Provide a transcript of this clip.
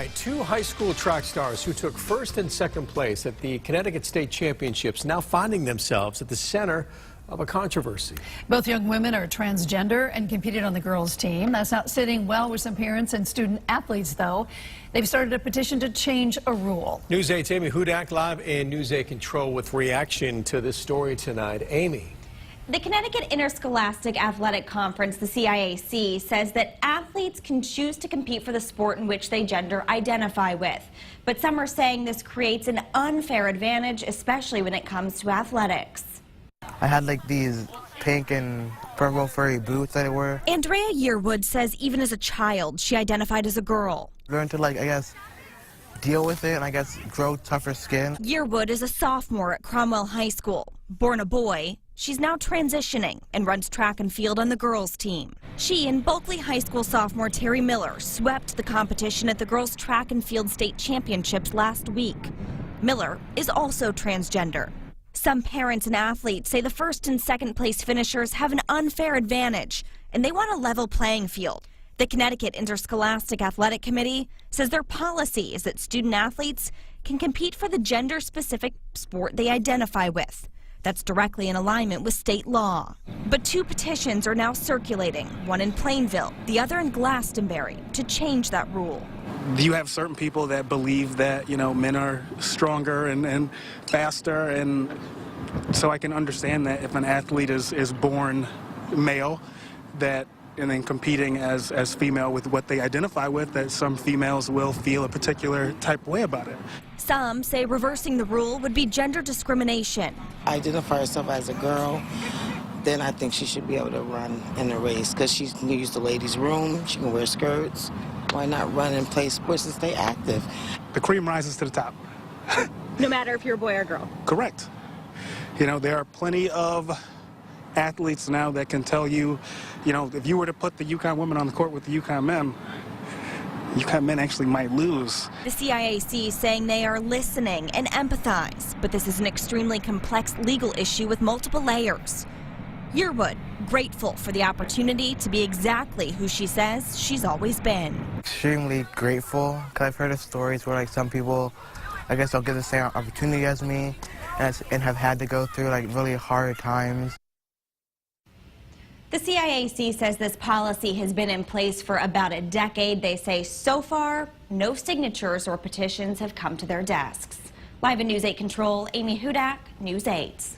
Two high school track stars who took first and second place at the Connecticut State Championships now finding themselves at the center of a controversy. Both young women are transgender and competed on the girls' team. That's not sitting well with some parents and student athletes, though. They've started a petition to change a rule. News 8's Amy Hudak live in News 8 Control with reaction to this story tonight. Amy. The Connecticut Interscholastic Athletic Conference, the CIAC, says that athletes can choose to compete for the sport in which they gender identify with. But some are saying this creates an unfair advantage, especially when it comes to athletics. I had like these pink and purple furry boots that I wear. Andraya Yearwood says even as a child, she identified as a girl. Learn to deal with it and grow tougher skin. Yearwood is a sophomore at Cromwell High School. Born a boy, she's now transitioning and runs track and field on the girls' team. She and Bulkeley High School sophomore Miller swept the competition at the girls' track and field state championships last week. Miller is also transgender. Some parents and athletes say the first and second place finishers have an unfair advantage, and they want a level playing field. The Connecticut Interscholastic Athletic Committee says their policy is that student athletes can compete for the gender-specific sport they identify with. That's directly in alignment with state law. But two petitions are now circulating, one in Plainville, the other in Glastonbury, to change that rule. You have certain people that believe that, men are stronger and faster, and so I can understand that if an athlete is born male, and then competing as female with what they identify with, that some females will feel a particular type of way about it. Some say reversing the rule would be gender discrimination. Identify herself as a girl, then I think she should be able to run in the race because she can use the ladies' room, she can wear skirts. Why not run and play sports and stay active? The cream rises to the top. No matter if you're a boy or girl. Correct. There are plenty of athletes now that can tell you, if you were to put the UConn women on the court with the UConn men actually might lose. The CIAC saying they are listening and empathize, but this is an extremely complex legal issue with multiple layers. Yearwood, grateful for the opportunity to be exactly who she says she's always been. Extremely grateful because I've heard of stories where some people, don't get the same opportunity as me and have had to go through really hard times. The CIAC says this policy has been in place for about a decade. They say so far, no signatures or petitions have come to their desks. Live in News 8 Control, Amy Hudak, News 8.